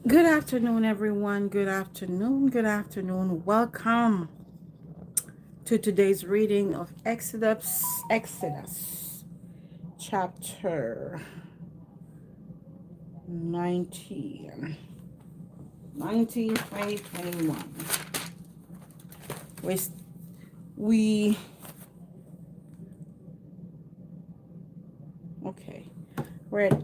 Good afternoon, everyone. Good afternoon. Good afternoon. Welcome to today's reading of Exodus chapter 19, 2021. We, we okay. We're at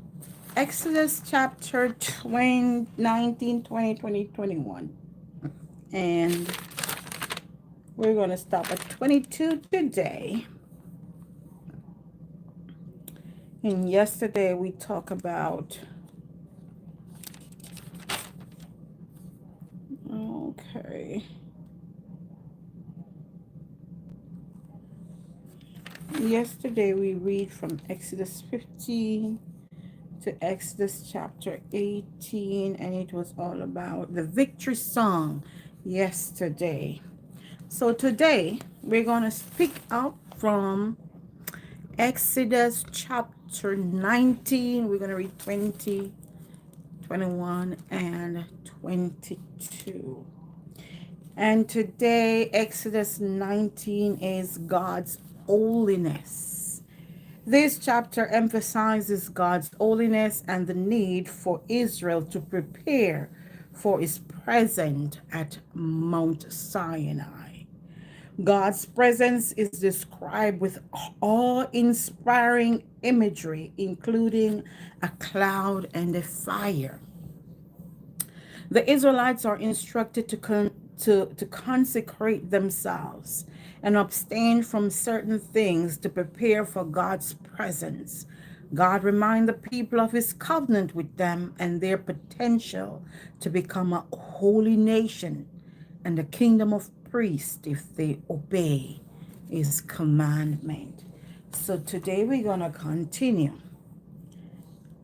Exodus chapter 20, 19, 20, 20, 21. And we're going to stop at 22 today. And yesterday we talked about, okay. Yesterday we read from Exodus 15 to Exodus chapter 18, and it was all about the victory song yesterday. So today we're going to pick up from Exodus chapter 19. We're going to read 20, 21, and 22. And today, Exodus 19 is God's holiness. This chapter emphasizes God's holiness and the need for Israel to prepare for his presence at Mount Sinai. God's presence is described with awe-inspiring imagery, including a cloud and a fire. The Israelites are instructed to consecrate themselves and abstain from certain things to prepare for God's presence. God reminds the people of his covenant with them and their potential to become a holy nation and a kingdom of priests if they obey his commandment. So today we're going to continue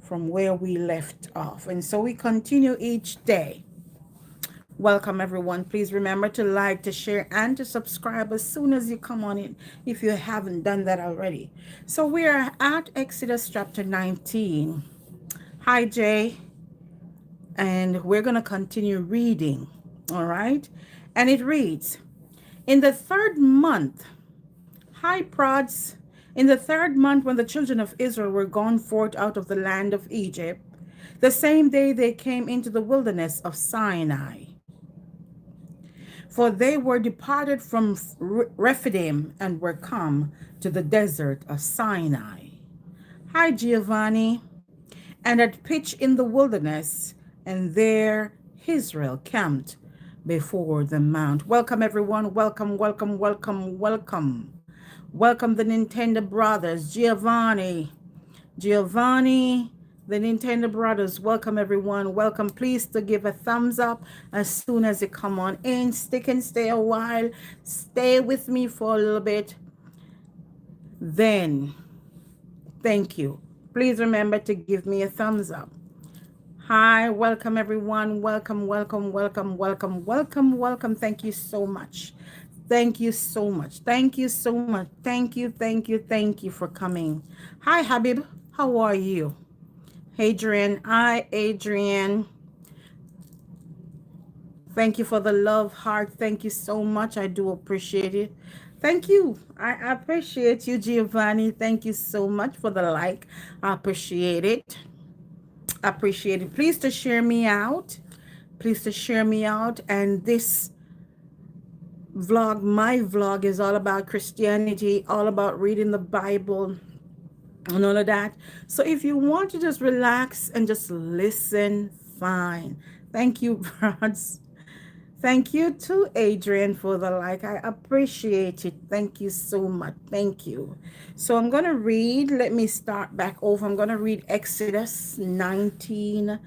from where we left off. And so we continue each day. Welcome, everyone. Please remember to like, to share, and to subscribe as soon as you come on in if you haven't done that already. So we are at Exodus chapter 19. Hi, Jay. And we're going to continue reading. All right. And it reads, in the third month, hi, prods. In the third month, when the children of Israel were gone forth out of the land of Egypt, the same day they came into the wilderness of Sinai. For they were departed from Rephidim and were come to the desert of Sinai. Hi, Giovanni. And had pitched in the wilderness, and there Israel camped before the mount. Welcome, everyone. Welcome, welcome, welcome, welcome. Welcome, the Nintendo brothers. Giovanni, the Nintendo brothers. Welcome, everyone. Welcome. Please to give a thumbs up as soon as you come on in. Stick and stay a while. Stay with me for a little bit. Then, thank you. Please remember to give me a thumbs up. Hi, welcome, everyone. Welcome, welcome, welcome, welcome, welcome, welcome. Thank you so much. Thank you so much. Thank you so much. Thank you, thank you, thank you for coming. Hi, Habib. How are you? Adrian. Hi, Adrian. Thank you for the love heart. Thank you so much. I do appreciate it. Thank you. I appreciate you, Giovanni. Thank you so much for the like. I appreciate it. Appreciate it. Please to share me out. Please to share me out. And this vlog, my vlog, is all about Christianity, all about reading the Bible and all of that. So if you want to just relax and just listen, fine. Thank you, brothers. Thank you to Adrian for the like. I appreciate it. Thank you so much. Thank you. So I'm going to read. Let me start back over. I'm going to read Exodus 19,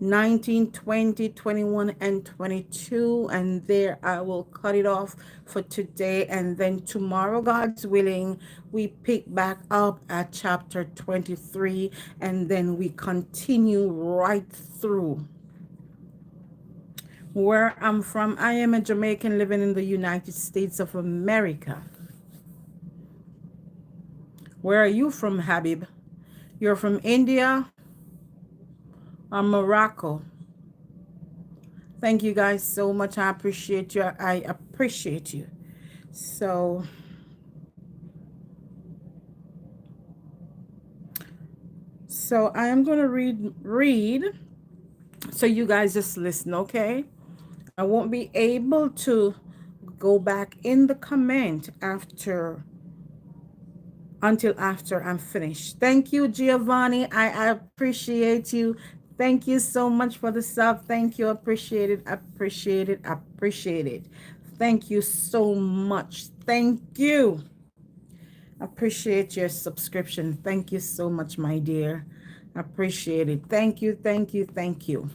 19, 20, 21, and 22. And there I will cut it off for today. And then tomorrow, God's willing, we pick back up at chapter 23. And then we continue right through. Where I'm from, I am a Jamaican living in the United States of America. Where are you from, Habib? You're from India or Morocco? Thank you guys so much. I appreciate you. I appreciate you. So, I am going to read. So you guys just listen, okay? I won't be able to go back in the comment until after I'm finished. Thank you, Giovanni. I appreciate you. Thank you so much for the sub. Thank you. Appreciate it. Appreciate it. Appreciate it. Thank you so much. Thank you. Appreciate your subscription. Thank you so much, my dear. Appreciate it. Thank you. Thank you. Thank you.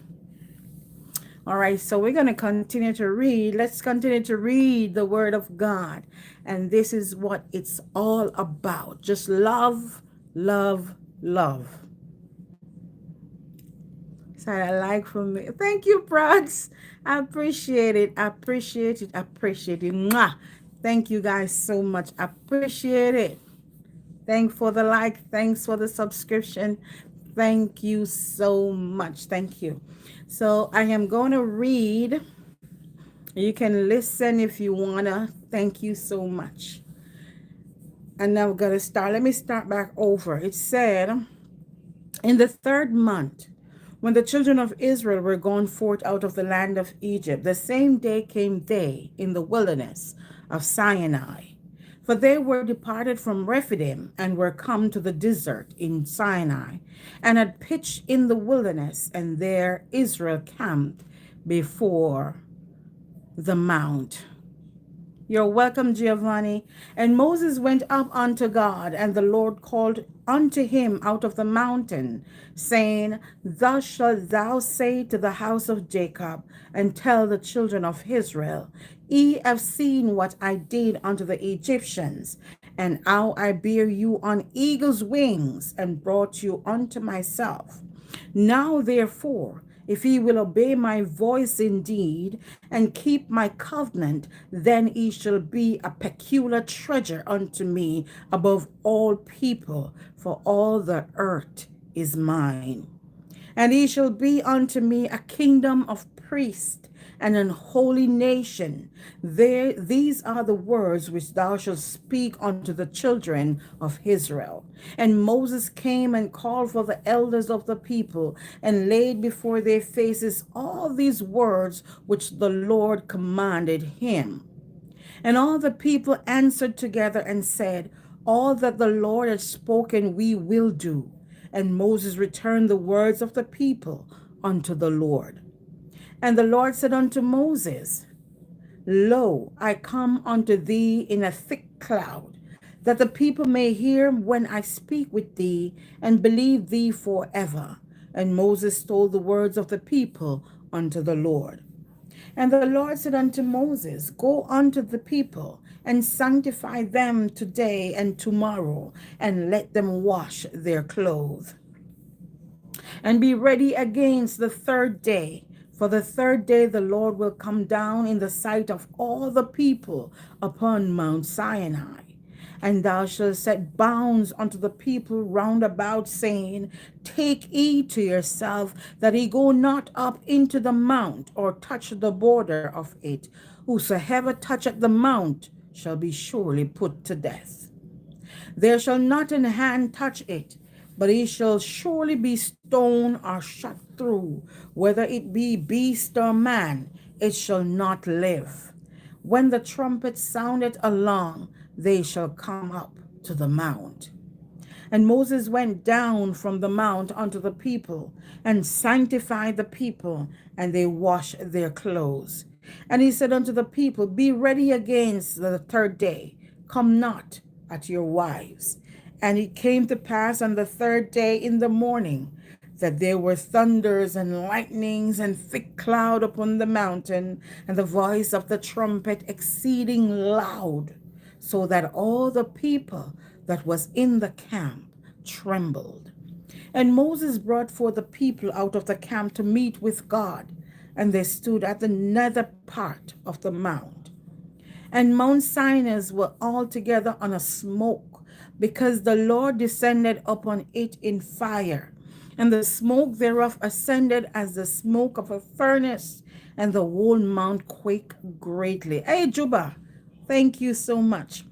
All right, so we're going to continue to read. Let's continue to read the Word of God. And this is what it's all about. Just love, love, love. So I like from me. Thank you, Prods. I appreciate it. I appreciate it. I appreciate it. Mwah. Thank you guys so much. I appreciate it. Thanks for the like. Thanks for the subscription. Thank you so much. Thank you. So I am going to read. You can listen if you want to. Thank you so much. And now we're going to start. Let me start back over. It said, in the 3rd month, when the children of Israel were gone forth out of the land of Egypt, the same day came they in the wilderness of Sinai. For they were departed from Rephidim and were come to the desert in Sinai, and had pitched in the wilderness, and there Israel camped before the mount. You're welcome, Giovanni. And Moses went up unto God, and the Lord called unto him out of the mountain, saying, Thus shalt thou say to the house of Jacob, and tell the children of Israel, Ye have seen what I did unto the Egyptians, and how I bare you on eagle's wings, and brought you unto myself. Now therefore, if ye will obey my voice indeed, and keep my covenant, then ye shall be a peculiar treasure unto me above all people, for all the earth is mine. And ye shall be unto me a kingdom of priests and an holy nation. These are the words which thou shalt speak unto the children of Israel. And Moses came and called for the elders of the people, and laid before their faces all these words which the Lord commanded him. And all the people answered together and said, All that the Lord has spoken we will do. And Moses returned the words of the people unto the Lord. And the Lord said unto Moses, Lo, I come unto thee in a thick cloud, that the people may hear when I speak with thee, and believe thee forever. And Moses told the words of the people unto the Lord. And the Lord said unto Moses, Go unto the people, and sanctify them today and tomorrow, and let them wash their clothes. And be ready against the 3rd day. For the 3rd day the Lord will come down in the sight of all the people upon Mount Sinai. And thou shalt set bounds unto the people round about, saying, Take heed to yourself, that he go not up into the mount, or touch the border of it. Whosoever toucheth the mount shall be surely put to death. There shall not an hand touch it, but he shall surely be stoned or shot through. Whether it be beast or man, it shall not live. When the trumpet soundeth along, they shall come up to the mount. And Moses went down from the mount unto the people, and sanctified the people, and they washed their clothes. And he said unto the people, Be ready against the 3rd day, come not at your wives. And it came to pass on the 3rd day in the morning, that there were thunders and lightnings and thick cloud upon the mountain, and the voice of the trumpet exceeding loud, so that all the people that was in the camp trembled. And Moses brought forth the people out of the camp to meet with God, and they stood at the nether part of the mount. And Mount Sinai were altogether on a smoke, because the Lord descended upon it in fire. And the smoke thereof ascended as the smoke of a furnace, and the whole mount quaked greatly. Hey, Juba, thank you so much.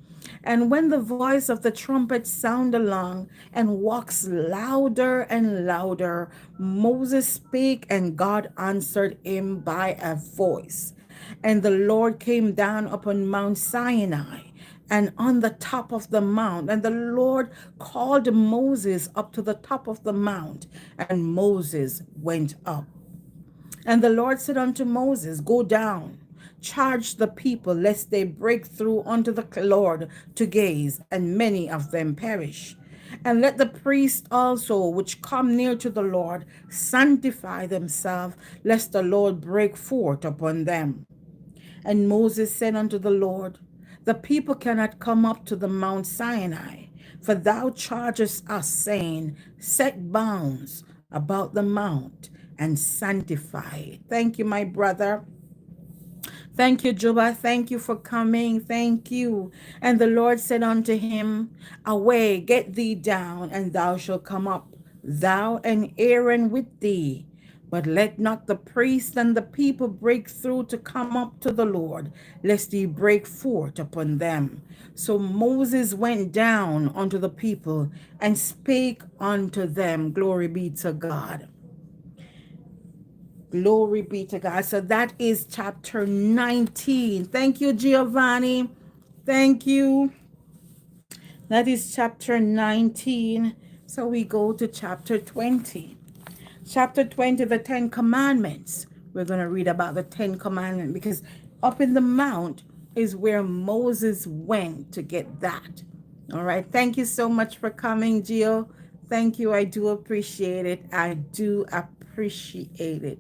And when the voice of the trumpet sounded along and walks louder and louder, Moses spake, and God answered him by a voice. And the Lord came down upon Mount Sinai and on the top of the mount. And the Lord called Moses up to the top of the mount, and Moses went up. And the Lord said unto Moses, Go down, charge the people, lest they break through unto the Lord to gaze, and many of them perish. And let the priests also, which come near to the Lord, sanctify themselves, lest the Lord break forth upon them. And Moses said unto the Lord, The people cannot come up to the Mount Sinai, for thou chargest us, saying, Set bounds about the mount and sanctify it. Thank you, my brother. Thank you, Juba. Thank you for coming. Thank you. And the Lord said unto him, Away, get thee down, and thou shalt come up, thou and Aaron with thee. But let not the priest and the people break through to come up to the Lord, lest he break forth upon them. So Moses went down unto the people and spake unto them. Glory be to God. Glory be to God. So that is chapter 19. Thank you, Giovanni. Thank you. That is chapter 19. So we go to chapter 20. Chapter 20, the Ten Commandments. We're going to read about the Ten Commandments because up in the mount is where Moses went to get that. All right. Thank you so much for coming, Gio. Thank you. I do appreciate it. I do appreciate it.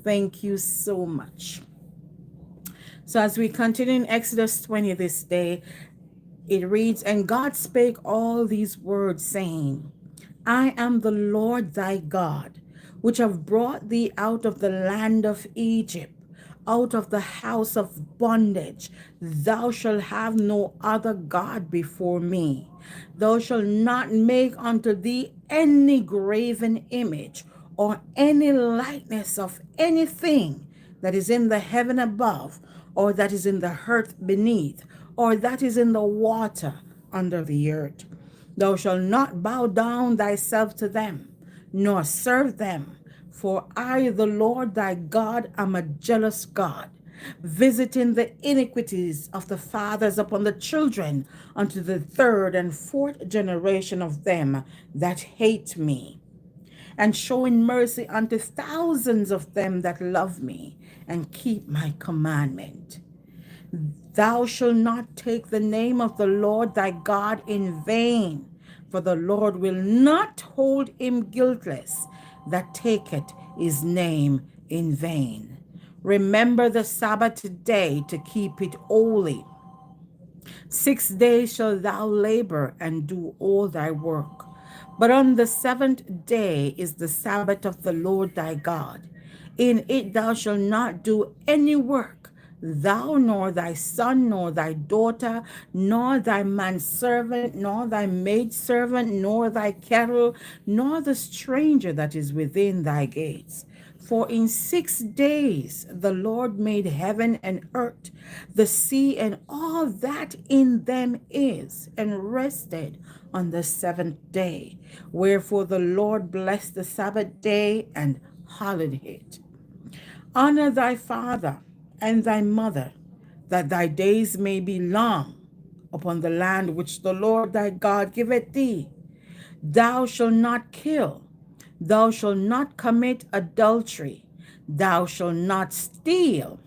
Thank you so much. So as we continue in Exodus 20 this day, it reads, And God spake all these words, saying, I am the Lord thy God, which have brought thee out of the land of Egypt, out of the house of bondage. Thou shalt have no other God before me. Thou shalt not make unto thee any graven image, or any likeness of anything that is in the heaven above, or that is in the earth beneath, or that is in the water under the earth. Thou shalt not bow down thyself to them, nor serve them. For I, the Lord thy God, am a jealous God, visiting the iniquities of the fathers upon the children unto the third and fourth generation of them that hate me, and showing mercy unto thousands of them that love me and keep my commandment. Thou shalt not take the name of the Lord thy God in vain, for the Lord will not hold him guiltless that taketh his name in vain. Remember the Sabbath day to keep it holy. 6 days shalt thou labor and do all thy work. But on the seventh day is the Sabbath of the Lord thy God. In it thou shalt not do any work, thou nor thy son, nor thy daughter, nor thy manservant, nor thy maidservant, nor thy cattle, nor the stranger that is within thy gates. For in 6 days the Lord made heaven and earth, the sea, and all that in them is, and rested on the seventh day. Wherefore the Lord blessed the Sabbath day and hallowed it. Honor thy father and thy mother, that thy days may be long upon the land which the Lord thy God giveth thee. Thou shalt not kill. Thou shalt not commit adultery. Thou shalt not steal.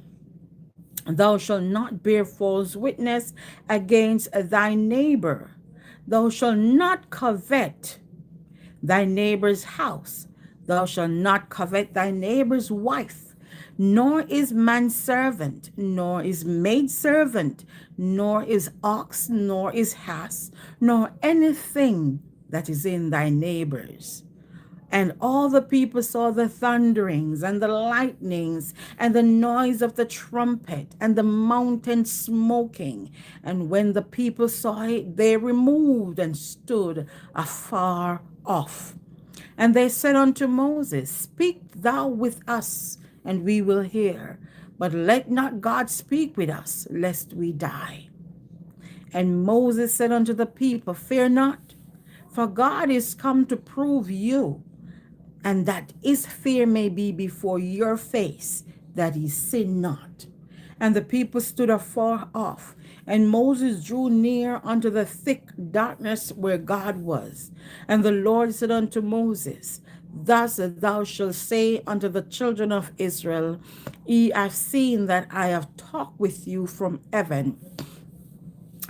Thou shalt not bear false witness against thy neighbor. Thou shalt not covet thy neighbor's house. Thou shalt not covet thy neighbor's wife, nor his manservant, nor his maidservant, nor his ox, nor his ass, nor anything that is in thy neighbor's. And all the people saw the thunderings and the lightnings and the noise of the trumpet and the mountain smoking. And when the people saw it, they removed and stood afar off. And they said unto Moses, Speak thou with us, and we will hear. But let not God speak with us, lest we die. And Moses said unto the people, Fear not, for God is come to prove you, and that his fear may be before your face, that he sin not. And the people stood afar off, and Moses drew near unto the thick darkness where God was. And the Lord said unto Moses, Thus thou shalt say unto the children of Israel, Ye have seen that I have talked with you from heaven.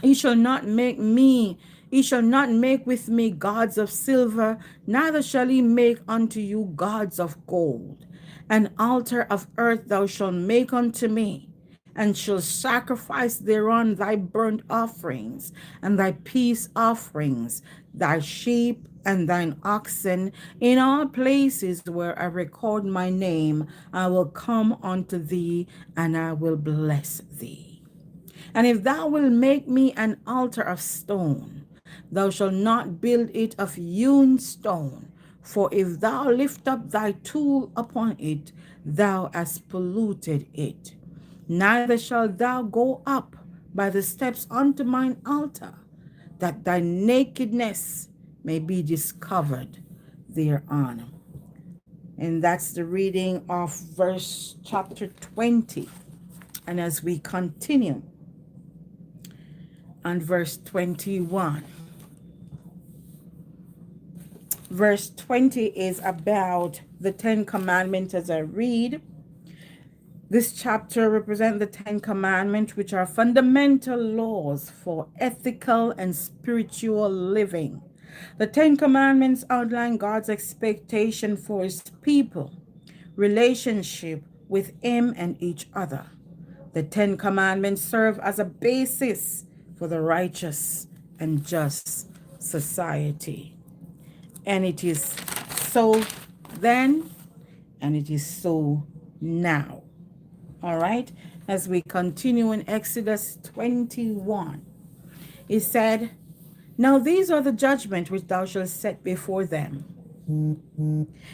He shall not make me, he shall not make with me gods of silver, neither shall he make unto you gods of gold. An altar of earth thou shalt make unto me, and shall sacrifice thereon thy burnt offerings, and thy peace offerings, thy sheep and thine oxen. In all places where I record my name, I will come unto thee, and I will bless thee. And if thou wilt make me an altar of stone, thou shalt not build it of hewn stone. For if thou lift up thy tool upon it, thou hast polluted it. Neither shalt thou go up by the steps unto mine altar, that thy nakedness may be discovered thereon. And that's the reading of verse chapter 20. And as we continue on verse 21. Verse 20 is about the Ten Commandments as I read. This chapter represents the Ten Commandments, which are fundamental laws for ethical and spiritual living. The Ten Commandments outline God's expectation for his people, relationship with him and each other. The Ten Commandments serve as a basis for the righteous and just society. And it is so then, and it is so now. All right? As we continue in Exodus 21, it said, Now these are the judgments which thou shalt set before them.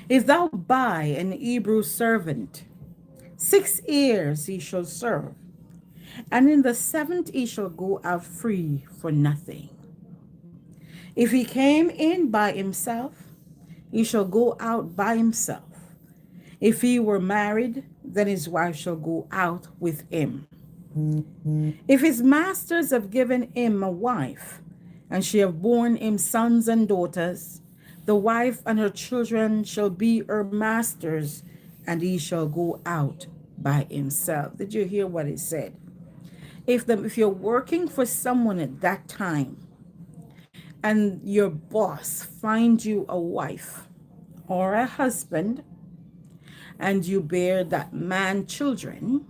If thou buy an Hebrew servant, 6 years he shall serve, and in the 7th he shall go out free for nothing. If he came in by himself, he shall go out by himself. If he were married, then his wife shall go out with him. If his masters have given him a wife, and she have borne him sons and daughters, the wife and her children shall be her masters, and he shall go out by himself. Did you hear what it said? If you're working for someone at that time, and your boss finds you a wife or a husband, and you bear that man children,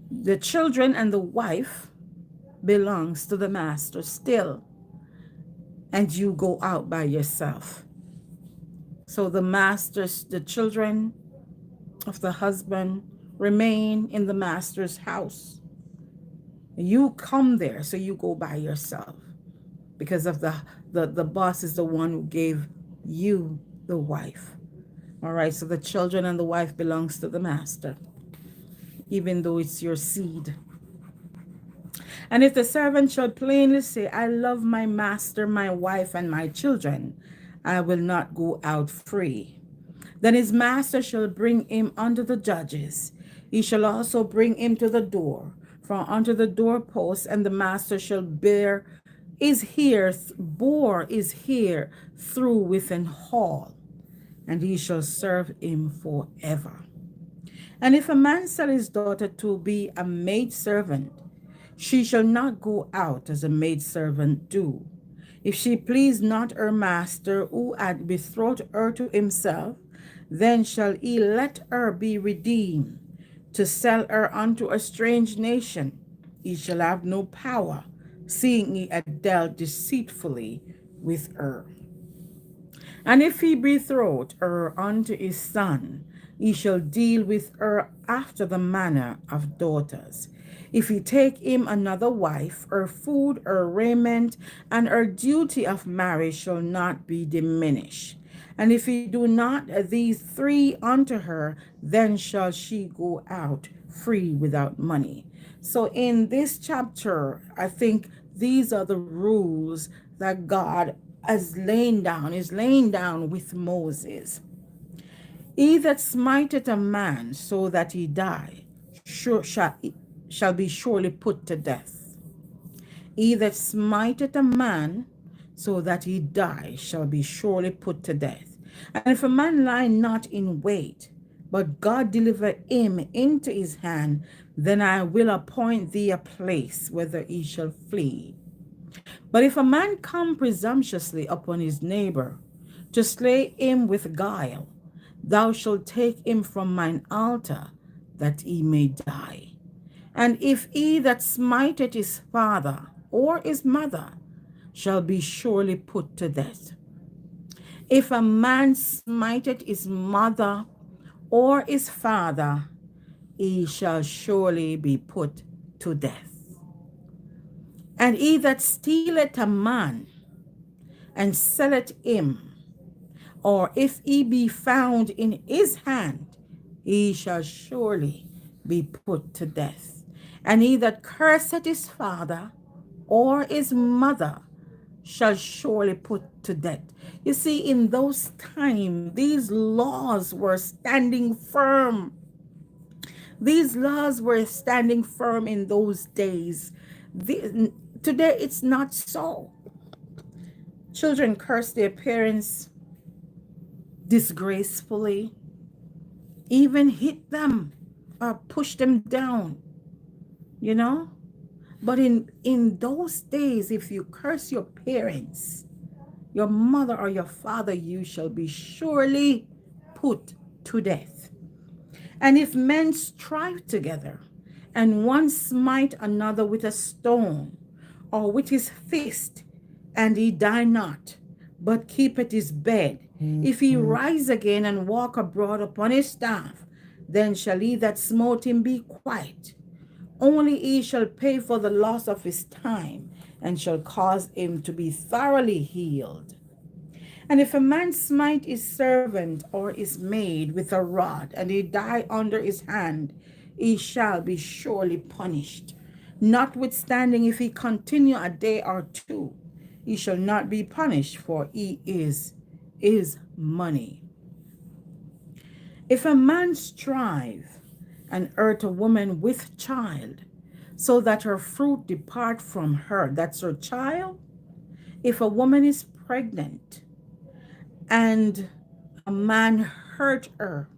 the children and the wife belongs to the master still, and you go out by yourself. So the masters, the children of the husband remain in the master's house. You come there, so you go by yourself, because of the boss is the one who gave you the wife. All right, so the children and the wife belongs to the master, even though it's your seed. And if the servant should plainly say, I love my master, my wife, and my children, I will not go out free. Then his master shall bring him unto the judges. He shall also bring him to the door, from unto the doorpost, and the master shall bore is here through within hall, and he shall serve him forever. And if a man sell his daughter to be a maidservant, she shall not go out as a maidservant do. If she please not her master, who had betrothed her to himself, then shall he let her be redeemed. To sell her unto a strange nation, he shall have no power, seeing he had dealt deceitfully with her. And if he betroth her unto his son, he shall deal with her after the manner of daughters. If he take him another wife, her food, her raiment, and her duty of marriage shall not be diminished. And if he do not these three unto her, then shall she go out free without money. So in this chapter, I think these are the rules that God is laying down with Moses. He that smiteth a man so that he die, shall be surely put to death. He that smiteth a man so that he die shall be surely put to death. And if a man lie not in wait, but God deliver him into his hand, then I will appoint thee a place whither he shall flee. But if a man come presumptuously upon his neighbor to slay him with guile, thou shalt take him from mine altar, that he may die. And if he that smiteth his father or his mother shall be surely put to death. If a man smiteth his mother or his father, he shall surely be put to death. And he that stealeth a man and selleth him, or if he be found in his hand, he shall surely be put to death. And he that curseth his father or his mother shall surely put to death. You see, in those times, these laws were standing firm. These laws were standing firm in those days. Today, it's not so. Children curse their parents disgracefully, even hit them or push them down, you know? But in those days, if you curse your parents, your mother or your father, you shall be surely put to death. And if men strive together, and one smite another with a stone, or with his fist, and he die not, but keepeth his bed, if he rise again and walk abroad upon his staff, then shall he that smote him be quiet. Only he shall pay for the loss of his time, and shall cause him to be thoroughly healed. And if a man smite his servant or his maid with a rod, and he die under his hand, he shall be surely punished. Notwithstanding, if he continue a day or two, he shall not be punished, for he is money. If a man strive and hurt a woman with child, so that her fruit depart from her, that's her child. If a woman is pregnant and a man hurt her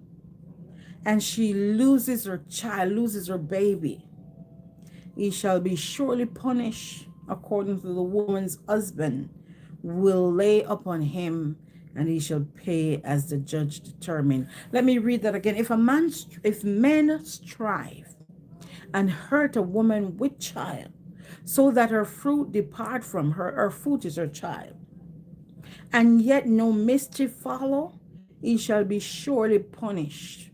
and she loses her child, loses her baby, he shall be surely punished according to the woman's husband will lay upon him, and he shall pay as the judge determine. Let me read that again. If men strive and hurt a woman with child, so that her fruit depart from her, her fruit is her child, and yet no mischief follow, he shall be surely punished,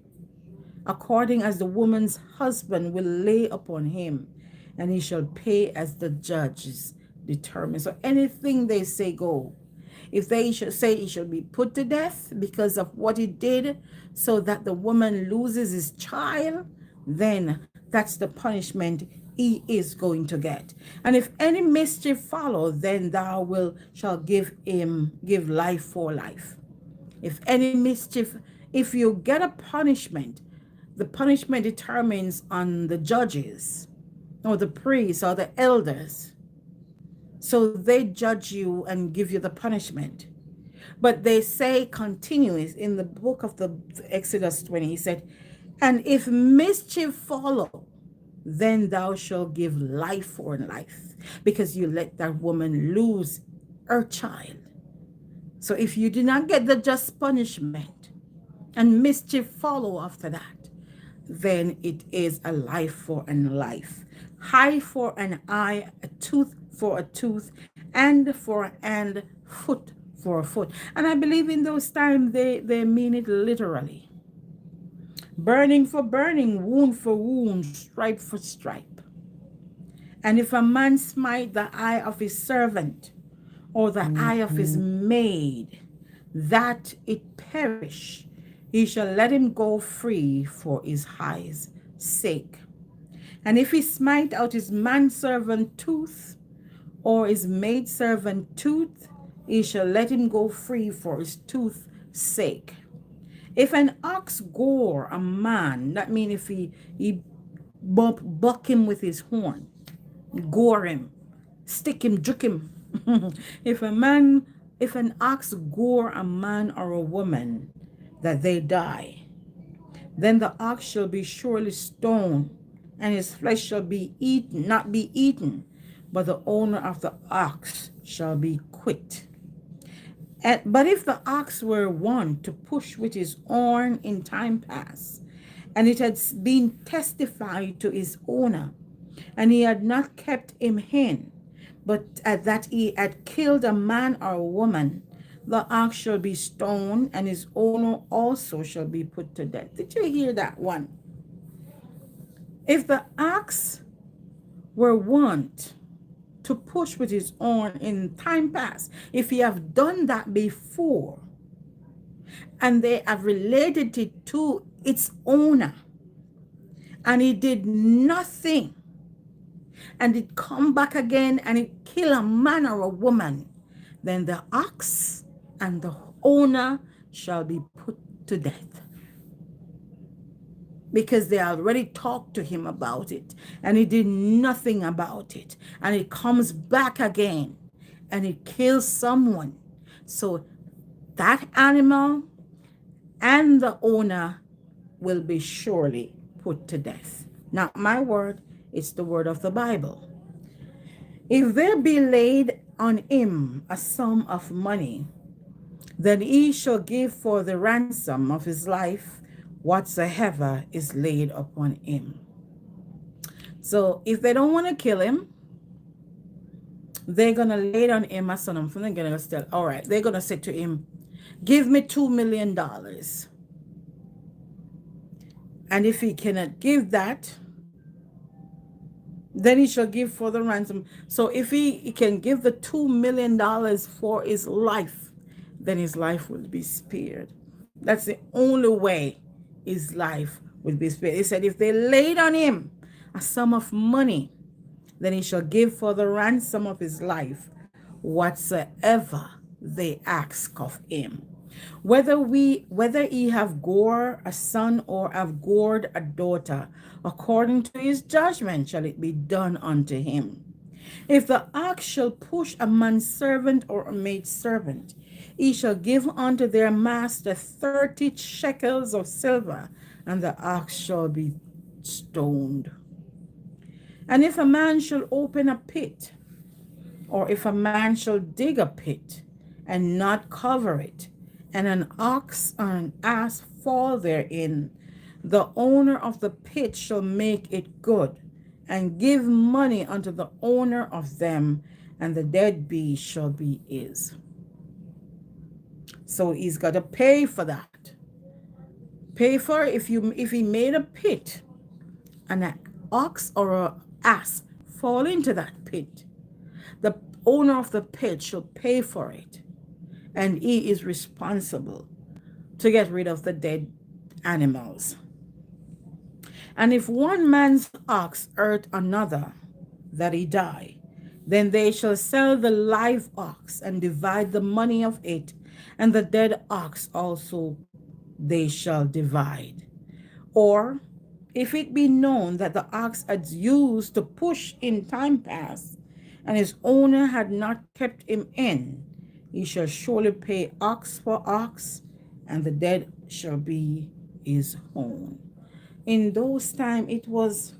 according as the woman's husband will lay upon him, and he shall pay as the judges determine. So anything they say go. If they should say he shall be put to death because of what he did, so that the woman loses his child, then that's the punishment he is going to get. And if any mischief follow, then shall give life for life. If any mischief, if you get a punishment, the punishment determines on the judges or the priests or the elders. So they judge you and give you the punishment. But they say continuous in the book of the Exodus 20, he said, and if mischief follow, then thou shalt give life for life, because you let that woman lose her child. So if you do not get the just punishment and mischief follow after that, then it is a life for an life, eye for an eye, a tooth for a tooth, and for a hand, foot for a foot. And I believe in those times they mean it literally. Burning for burning, wound for wound, stripe for stripe. And if a man smite the eye of his servant, or the eye of his maid, that it perish, he shall let him go free for his eye's sake. And if he smite out his manservant tooth, or his maidservant tooth, he shall let him go free for his tooth's sake. If an ox gore a man, that means if he buck him with his horn, gore him, stick him, juke him. if an ox gore a man or a woman, that they die, then the ox shall be surely stoned, and his flesh shall be eaten, not be eaten, but the owner of the ox shall be quit. But if the ox were one to push with his horn in time past, and it had been testified to his owner, and he had not kept him in, but that he had killed a man or a woman, the ox shall be stoned, and his owner also shall be put to death. Did you hear that one? If the ox were wont to push with his horn in time past, if he have done that before, and they have related it to its owner, and he did nothing, and it come back again and it kill a man or a woman, then the ox and the owner shall be put to death, because they already talked to him about it and he did nothing about it, and it comes back again and it kills someone. So that animal and the owner will be surely put to death. Not my word, it's the word of the Bible. If there be laid on him a sum of money, then he shall give for the ransom of his life whatsoever is laid upon him. So if they don't want to kill him, they're going to lay it on him a son. They're going to tell, all right, they're going to say to him, give me $2 million. And if he cannot give that, then he shall give for the ransom. So if he can give the $2 million for his life, then his life will be spared. That's the only way his life will be spared. He said, if they laid on him a sum of money, then he shall give for the ransom of his life whatsoever they ask of him. Whether he have gored a son or have gored a daughter, according to his judgment shall it be done unto him. If the ox shall push a manservant or a maidservant, he shall give unto their master 30 shekels of silver, and the ox shall be stoned. And if a man shall open a pit, or if a man shall dig a pit, and not cover it, and an ox or an ass fall therein, the owner of the pit shall make it good, and give money unto the owner of them, and the dead beast shall be his. So he's got to pay for that. Pay for it. If he made a pit, and an ox or an ass fall into that pit, the owner of the pit shall pay for it, and he is responsible to get rid of the dead animals. And if one man's ox hurt another, that he die, then they shall sell the live ox and divide the money of it, and the dead ox also they shall divide. Or if it be known that the ox had used to push in time past, and his owner had not kept him in, he shall surely pay ox for ox, and the dead shall be his own. In those times, it was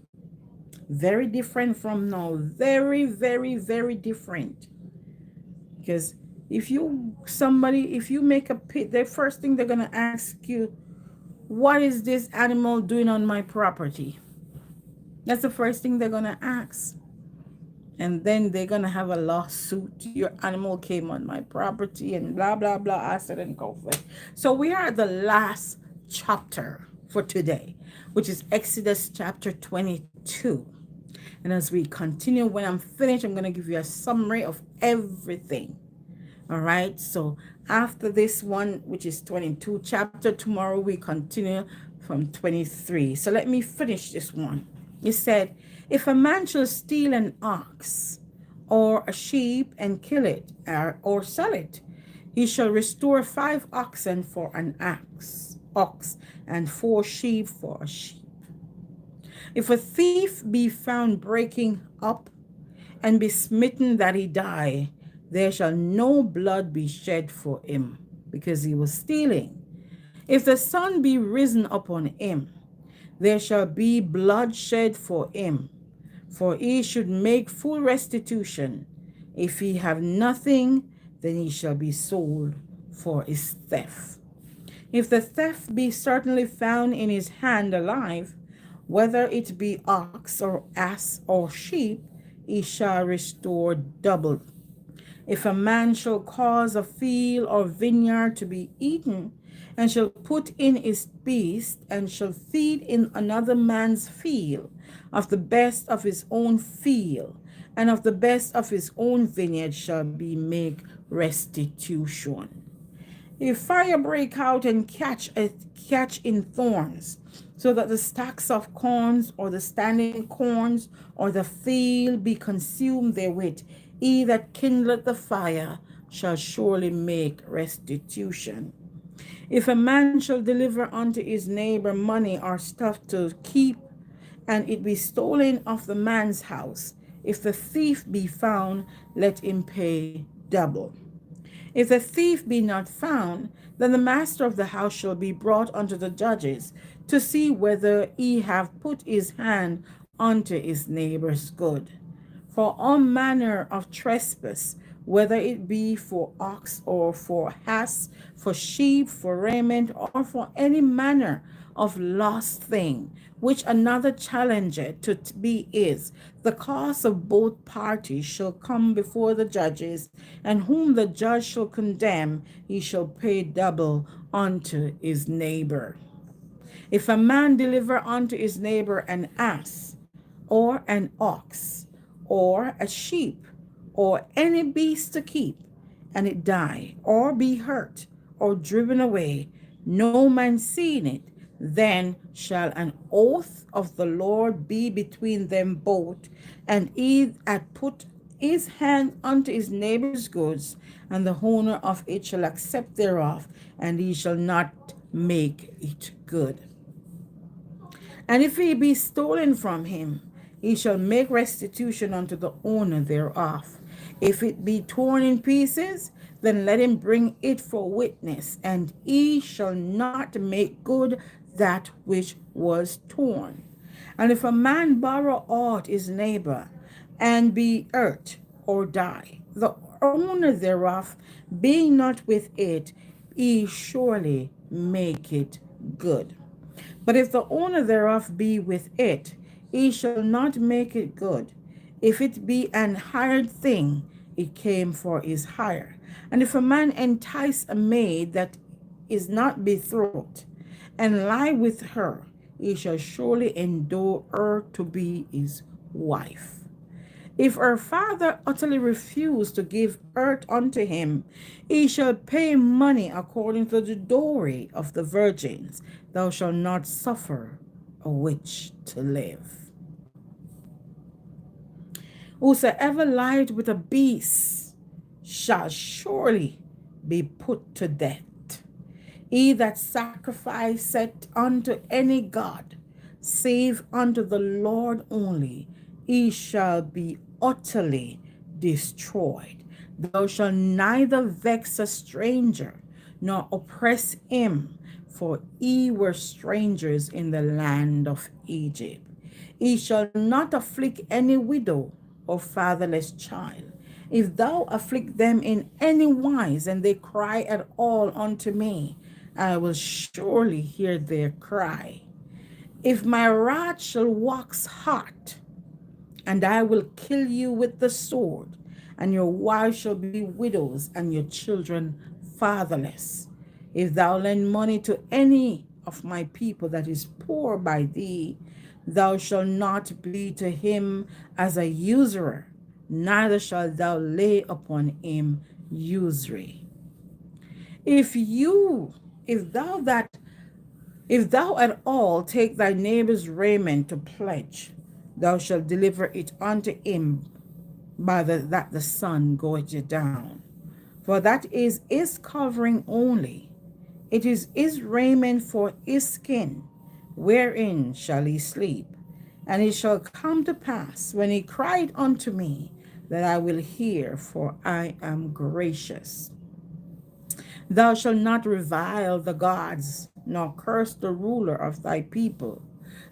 very different from now. Very, very, very different. Because if you make a pit, the first thing they're going to ask you, what is this animal doing on my property? That's the first thing they're going to ask. And then they're going to have a lawsuit. Your animal came on my property and blah, blah, blah. I said and go for it. So we are at the last chapter for today, which is Exodus chapter 22. And as we continue, when I'm finished, I'm going to give you a summary of everything. All right. So after this one, which is 22 chapter, tomorrow we continue from 23. So let me finish this one. It said, if a man shall steal an ox or a sheep and kill it or sell it, he shall restore 5 oxen for an ox and 4 sheep for a sheep. If a thief be found breaking up and be smitten that he die, there shall no blood be shed for him, because he was stealing. If the sun be risen upon him, there shall be blood shed for him, for he should make full restitution. If he have nothing, then he shall be sold for his theft. If the theft be certainly found in his hand alive, whether it be ox or ass or sheep, he shall restore double. If a man shall cause a field or vineyard to be eaten, and shall put in his beast, and shall feed in another man's field, of the best of his own field, and of the best of his own vineyard shall be make restitution. If fire break out and catch in thorns, so that the stacks of corns or the standing corns or the field be consumed therewith, he that kindleth the fire shall surely make restitution. If a man shall deliver unto his neighbor money or stuff to keep, and it be stolen of the man's house, if the thief be found, let him pay double. If the thief be not found, then the master of the house shall be brought unto the judges, to see whether he have put his hand unto his neighbor's good. For all manner of trespass, whether it be for ox or for ass, for sheep, for raiment, or for any manner of lost thing, which another challengeth to be is, the cause of both parties shall come before the judges, and whom the judge shall condemn, he shall pay double unto his neighbor. If a man deliver unto his neighbor an ass, or an ox, or a sheep, or any beast to keep, and it die, or be hurt, or driven away, no man seeing it, then shall an oath of the Lord be between them both, and he that put his hand unto his neighbor's goods, and the owner of it shall accept thereof, and he shall not make it good. And if he be stolen from him, he shall make restitution unto the owner thereof. If it be torn in pieces, then let him bring it for witness, and he shall not make good that which was torn. And if a man borrow aught his neighbor, and be hurt or die, the owner thereof being not with it, he surely make it good. But if the owner thereof be with it, he shall not make it good. If it be an hired thing, it came for his hire. And if a man entice a maid that is not betrothed, and lie with her, he shall surely endure her to be his wife. If her father utterly refuse to give earth unto him, he shall pay money according to the dowry of the virgins. Thou shalt not suffer a witch to live. Whosoever lied with a beast shall surely be put to death. He that sacrificeth unto any god, save unto the Lord only, he shall be utterly destroyed. Thou shalt neither vex a stranger, nor oppress him, for ye were strangers in the land of Egypt. He shall not afflict any widow or fatherless child. If thou afflict them in any wise, and they cry at all unto me, I will surely hear their cry. If my wrath shall wax hot, and I will kill you with the sword, and your wives shall be widows, and your children fatherless. If thou lend money to any of my people that is poor by thee, Thou shalt not be to him as a usurer, neither shalt thou lay upon him usury. If you, if thou that, if thou at all take thy neighbor's raiment to pledge, thou shalt deliver it unto him by that the sun goeth down. For that is his covering only. It is his raiment for his skin, wherein shall he sleep. And it shall come to pass, when he cried unto me, that I will hear, for I am gracious. Thou shalt not revile the gods, nor curse the ruler of thy people.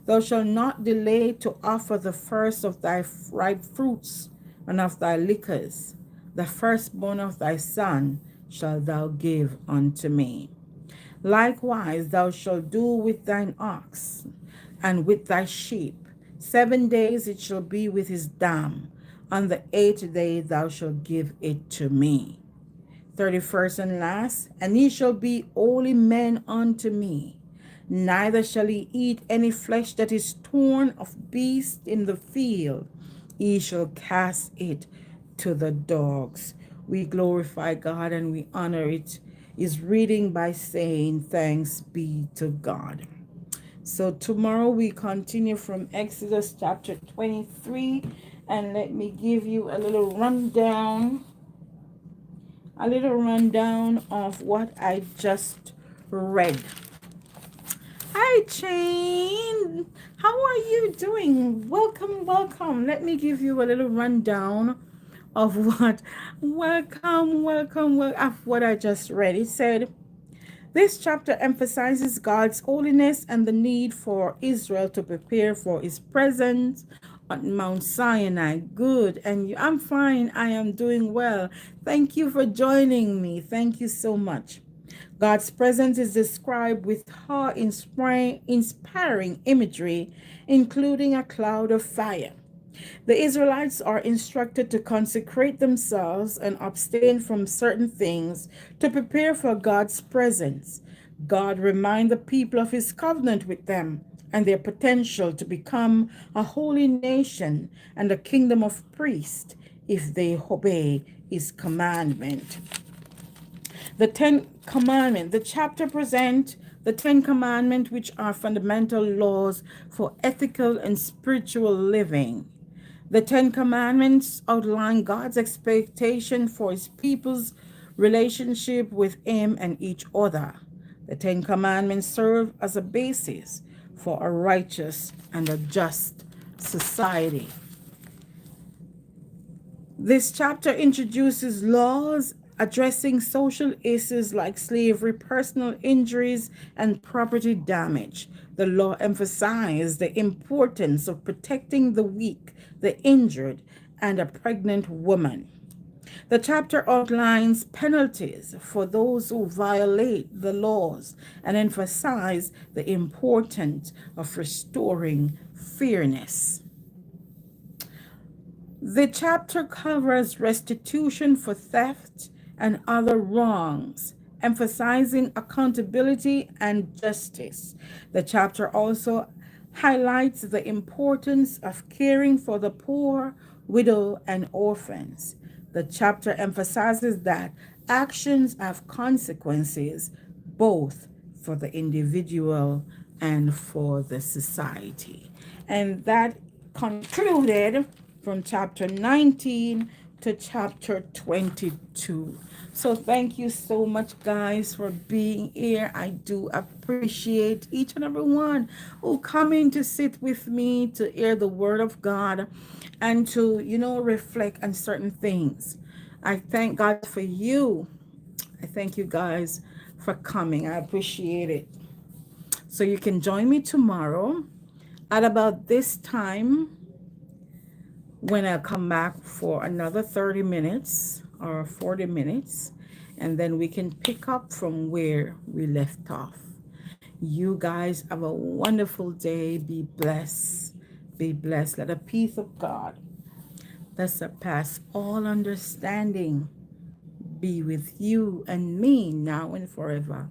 Thou shalt not delay to offer the first of thy ripe fruits and of thy liquors. The firstborn of thy son shalt thou give unto me. Likewise thou shalt do with thine ox and with thy sheep. 7 days it shall be with his dam. On the 8th day thou shalt give it to me. 31st and last, and ye shall be holy men unto me. Neither shall he eat any flesh that is torn of beast in the field. He shall cast it to the dogs. We glorify God and we honor it. Is reading by saying thanks be to God. So tomorrow we continue from Exodus chapter 23, and let me give you a little rundown of what I just read. Hi, Jane. How are you doing? Welcome, welcome. Let me give you a little rundown of of what I just read. It said, this chapter emphasizes God's holiness and the need for Israel to prepare for his presence on Mount Sinai. Good. And I'm fine. I am doing well. Thank you for joining me. Thank you so much. God's presence is described with awe-inspiring imagery, including a cloud of fire. The Israelites are instructed to consecrate themselves and abstain from certain things to prepare for God's presence. God reminds the people of his covenant with them and their potential to become a holy nation and a kingdom of priests if they obey his commandment. The Ten Commandments. The chapter presents the Ten Commandments, which are fundamental laws for ethical and spiritual living. The Ten Commandments outline God's expectation for his people's relationship with him and each other. The Ten Commandments serve as a basis for a righteous and a just society. This chapter introduces laws addressing social issues like slavery, personal injuries, and property damage. The law emphasizes the importance of protecting the weak, the injured, and a pregnant woman. The chapter outlines penalties for those who violate the laws and emphasizes the importance of restoring fairness. The chapter covers restitution for theft and other wrongs, emphasizing accountability and justice. The chapter also highlights the importance of caring for the poor, widow, and orphans. The chapter emphasizes that actions have consequences both for the individual and for the society. And that concluded from chapter 19 to chapter 22. So thank you so much, guys, for being here. I do appreciate each and every one who come in to sit with me to hear the word of God and to, reflect on certain things. I thank God for you. I thank you guys for coming. I appreciate it. So you can join me tomorrow at about this time when I come back for another 30 minutes or 40 minutes, and then we can pick up from where we left off. You guys have a wonderful day. Be blessed. Be blessed. Let the peace of God that surpasses all understanding be with you and me now and forever.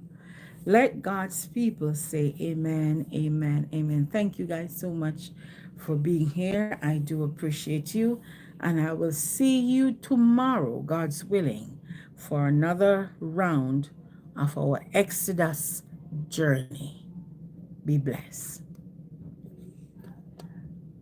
Let God's people say amen, amen, amen. Thank you guys so much for being here. I do appreciate you. And I will see you tomorrow, God's willing, for another round of our Exodus journey. Be blessed.